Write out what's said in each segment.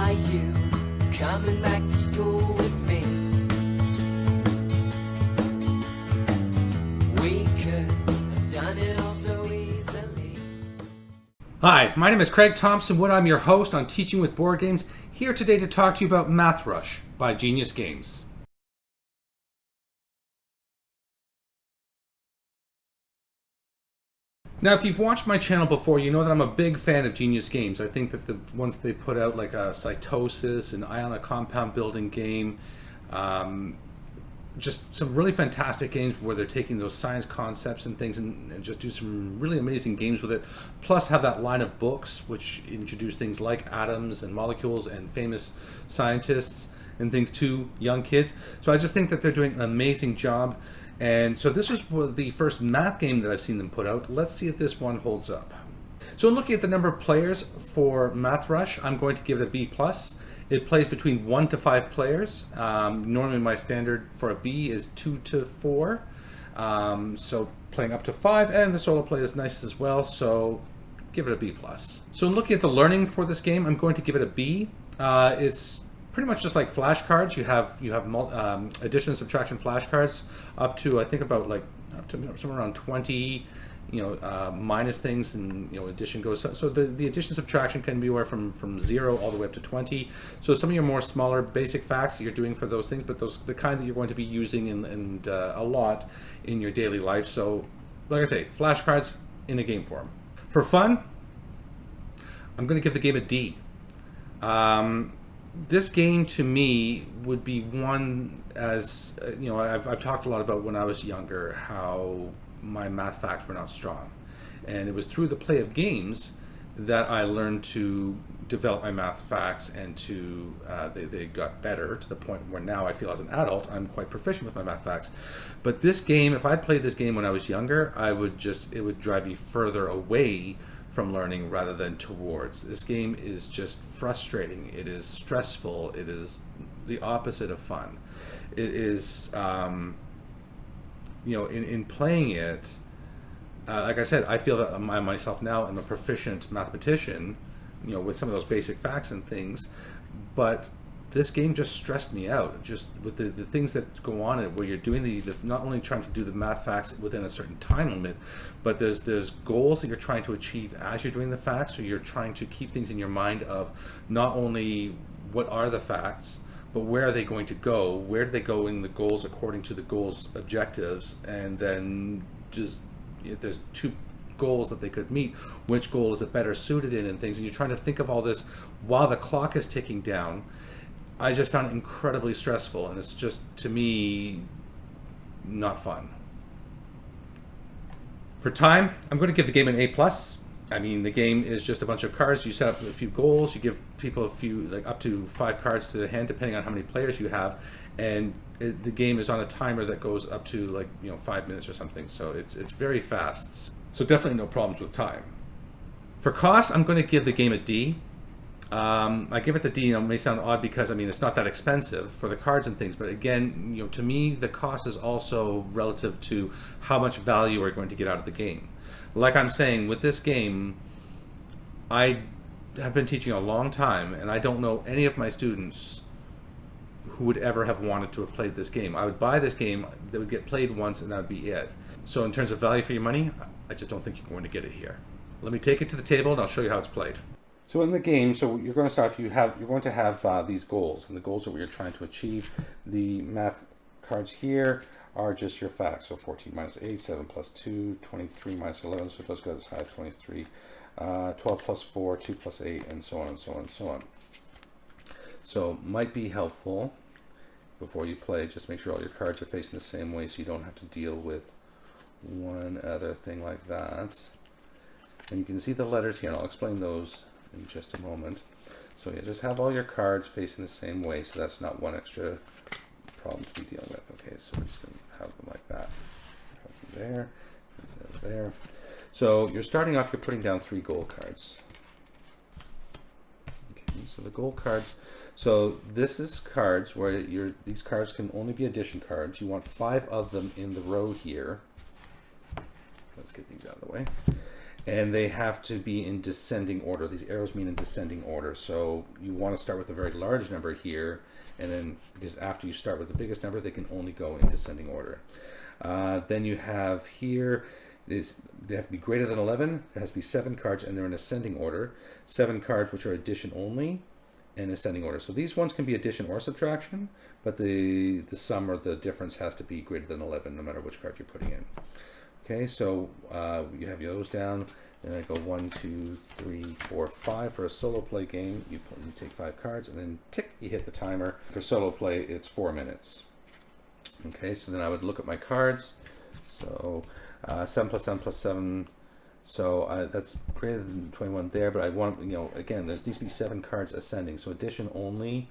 Are you coming back to school with me? We could have done it all so easily. Hi, my name is Craig Thompson Wood. I'm your host on Teaching with Board Games, here today to talk to you about Math Rush by Genius Games. Now, if you've watched my channel before, you know that I'm a big fan of Genius Games. I think that the ones they put out, like Cytosis and Ion Compound Building Game, just some really fantastic games where they're taking those science concepts and things and just do some really amazing games with it. Plus have that line of books which introduce things like atoms and molecules and famous scientists and things to young kids. So I just think that they're doing an amazing job. And so this was the first math game that I've seen them put out. Let's see if this one holds up. So looking at the number of players for Math Rush, I'm going to give it a B+. It plays between 1 to 5 players. Normally my standard for a B is 2 to 4. So playing up to 5, and the solo play is nice as well, so give it a B+. So in looking at the learning for this game, I'm going to give it a B. It's pretty much just like flashcards. You have addition and subtraction flashcards up to, I think, about like up to somewhere around 20. Minus things, and addition goes. So the addition subtraction can be anywhere from 0 all the way up to 20. So some of your more smaller basic facts that you're doing for those things, but the kind that you're going to be using and a lot in your daily life. So like I say, flashcards in a game form. For fun, I'm going to give the game a D. This game to me would be one, as I've talked a lot about when I was younger, how my math facts were not strong, and it was through the play of games that I learned to develop my math facts, and to they got better to the point where now I feel as an adult I'm quite proficient with my math facts. But this game, if I'd played this game when I was younger, it would drive me further away from learning rather than towards. This game is just frustrating. It is stressful. It is the opposite of fun. It is in playing it, like I said, I feel that I myself now am a proficient mathematician, with some of those basic facts and things, but this game just stressed me out, just with the things that go on in it, where you're doing the not only trying to do the math facts within a certain time limit, but there's goals that you're trying to achieve as you're doing the facts. So you're trying to keep things in your mind of not only what are the facts, but where are they going to go? Where do they go in the goals according to the goals' objectives? And then just, if there's 2 goals that they could meet, which goal is it better suited in, and things. And you're trying to think of all this while the clock is ticking down. I just found it incredibly stressful, and it's just, to me, not fun. For time, I'm going to give the game an A+. I mean, the game is just a bunch of cards. You set up a few goals. You give people a few, like up to 5 cards to the hand, depending on how many players you have. And the game is on a timer that goes up to 5 minutes or something. So it's very fast. So definitely no problems with time. For cost, I'm going to give the game a D. I give it the D. It may sound odd because it's not that expensive for the cards and things, but again, to me, the cost is also relative to how much value we're going to get out of the game. Like I'm saying, with this game, I have been teaching a long time, and I don't know any of my students who would ever have wanted to have played this game. I would buy this game, that would get played once, and that would be it. So in terms of value for your money, I just don't think you're going to get it here. Let me take it to the table, and I'll show you how it's played. So in the game, you're going to start. You're going to have these goals, and the goals are what you're trying to achieve. The math cards here are just your facts. So 14 minus 8, 7 plus 2, 23 minus 11, so it does go as high as 23, 12 plus 4, 2 plus 8, and so on and so on and so on. So might be helpful before you play, just make sure all your cards are facing the same way so you don't have to deal with one other thing like that. And you can see the letters here, and I'll explain those in just a moment. So you just have all your cards facing the same way, so that's not one extra problem to be dealing with. Okay, so we're just going to have them like that. There, there. So you're starting off, you're putting down 3 goal cards. Okay, so the goal cards, so this is cards where these cards can only be addition cards. You want 5 of them in the row here. Let's get these out of the way. and they have to be in descending order. These arrows mean in descending order. So you want to start with a very large number here, and then because after you start with the biggest number, they can only go in descending order. Then you have here, they have to be greater than 11. There has to be 7 cards, and they're in ascending order. 7 cards which are addition only, and ascending order. So these ones can be addition or subtraction, but the sum or the difference has to be greater than 11, no matter which card you're putting in. Okay, so you have those down, and I go 1, 2, 3, 4, 5 for a solo play game. You take 5 cards, and then tick, you hit the timer. For solo play, it's 4 minutes. Okay, so then I would look at my cards. So 7 plus 7 plus 7. So that's greater than 21 there, but I want, again, there needs to be 7 cards ascending. So addition only,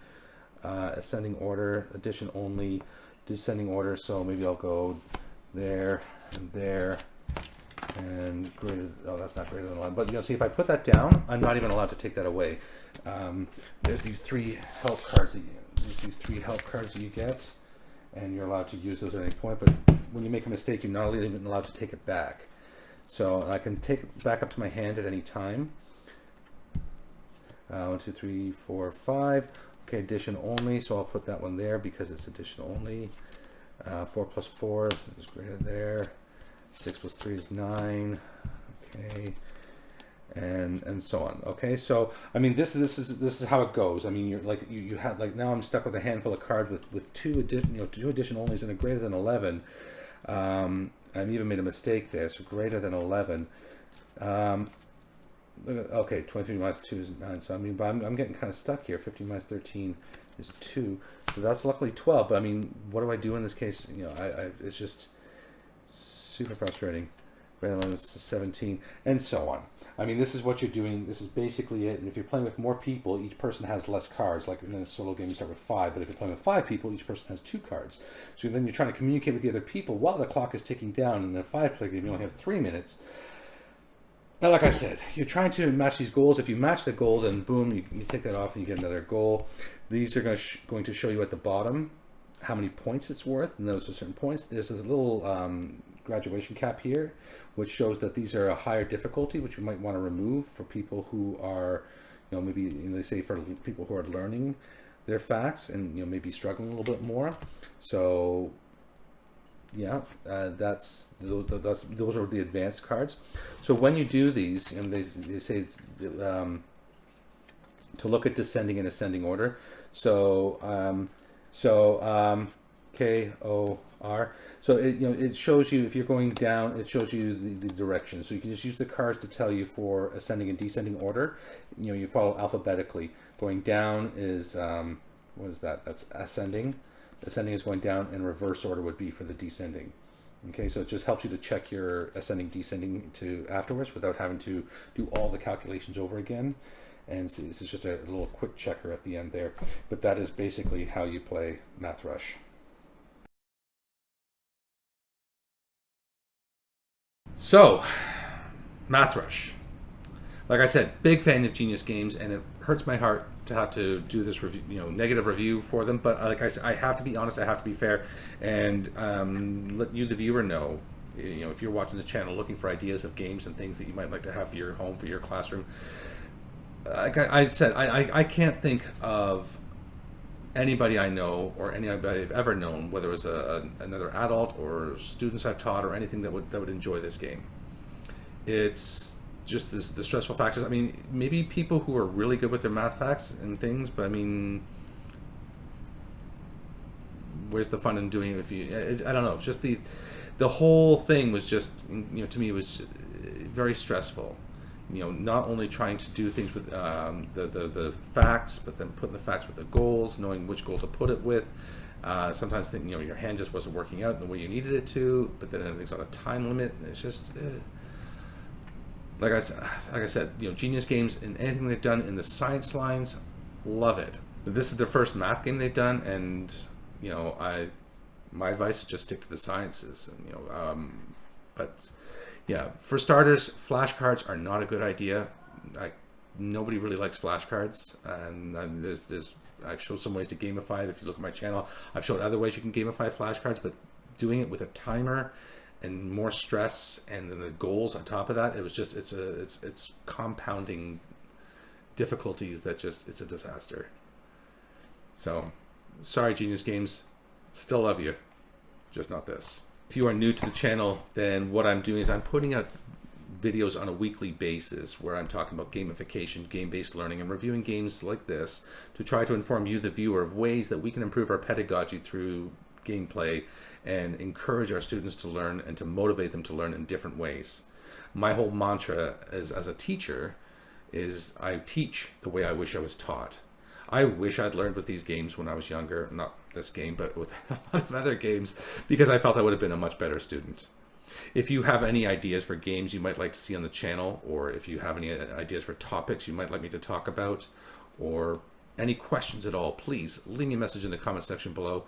ascending order, addition only, descending order. So maybe I'll go there and there, and greater. Oh, that's not greater than 11. But see, if I put that down, I'm not even allowed to take that away. There's these 3 help cards. These 3 help cards that you get, and you're allowed to use those at any point. But when you make a mistake, you're not even allowed to take it back. So I can take it back up to my hand at any time. 1, 2, 3, 4, 5. Okay, addition only. So I'll put that one there because it's addition only. 4 plus 4 is greater there. 6 plus 3 is 9. Okay, and so on. Okay, so I mean this is how it goes. I mean you have now I'm stuck with a handful of cards with two addition onlys and a greater than 11. I've even made a mistake there. So greater than 11. Okay, 23 minus 2 is 9. So I mean, but I'm getting kind of stuck here. 15 minus 13 is 2. So that's luckily 12. But I mean, what do I do in this case? It's just super frustrating. Greater than 17, and so on. I mean, this is what you're doing. This is basically it. And if you're playing with more people, each person has less cards. Like in a solo game, you start with 5. But if you're playing with 5 people, each person has 2 cards. So then you're trying to communicate with the other people while the clock is ticking down. In a 5-player game, you only have 3 minutes. Now, like I said, you're trying to match these goals. If you match the goal, then boom, you take that off and you get another goal. These are going to show you at the bottom how many points it's worth. And those are certain points. There's this little graduation cap here, which shows that these are a higher difficulty, which you might want to remove for people who are, maybe they say for people who are learning their facts and maybe struggling a little bit more. So yeah, those are the advanced cards. So when you do these, and they say to look at descending and ascending order. So KOR. So it shows you if you're going down, it shows you the direction. So you can just use the cards to tell you for ascending and descending order. You follow alphabetically. Going down is what is that? That's ascending. Ascending is going down, and reverse order would be for the descending. Okay, so it just helps you to check your ascending, descending to afterwards without having to do all the calculations over again. And so this is just a little quick checker at the end there. But that is basically how you play Math Rush. So, Math Rush. Like I said, big fan of Genius Games, and it hurts my heart to have to do this review, negative review for them. But like I said, I have to be honest, I have to be fair, and let you, the viewer, know. If you're watching this channel looking for ideas of games and things that you might like to have for your home, for your classroom. Like I said, I can't think of anybody I know or anybody I've ever known, whether it was another adult or students I've taught or anything that would enjoy this game. It's just the stressful factors. I mean, maybe people who are really good with their math facts and things, but I mean, where's the fun in doing it if you? I don't know. Just the whole thing was just, to me, was very stressful. Not only trying to do things with the facts, but then putting the facts with the goals, knowing which goal to put it with. Sometimes your hand just wasn't working out in the way you needed it to, but then everything's on a time limit. And it's just like I said, Genius Games and anything they've done in the science lines, love it. This is their first math game they've done, and my advice is just stick to the sciences. But yeah, for starters, flashcards are not a good idea. Nobody really likes flashcards, and I've showed some ways to gamify it. If you look at my channel, I've showed other ways you can gamify flashcards, but doing it with a timer and more stress, and then the goals on top of that. It was just it's compounding difficulties that just it's a disaster. So sorry, Genius Games, still love you, just not this. If you are new to the channel, then what I'm doing is I'm putting out videos on a weekly basis where I'm talking about gamification, game-based learning, and reviewing games like this to try to inform you, the viewer, of ways that we can improve our pedagogy through gameplay and encourage our students to learn and to motivate them to learn in different ways. My whole mantra as a teacher is I teach the way I wish I was taught. I wish I'd learned with these games when I was younger, not this game, but with a lot of other games, because I felt I would have been a much better student. If you have any ideas for games you might like to see on the channel, or if you have any ideas for topics you might like me to talk about, or any questions at all, please leave me a message in the comment section below.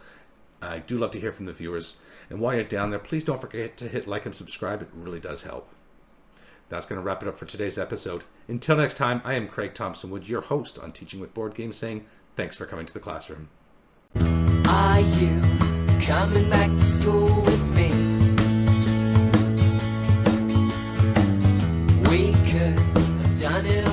I do love to hear from the viewers. And while you're down there, please don't forget to hit like and subscribe. It really does help. That's going to wrap it up for today's episode. Until next time, I am Craig Thompson Wood, your host on Teaching with Board Games, saying thanks for coming to the classroom. Are you coming back to school with me? We could have done it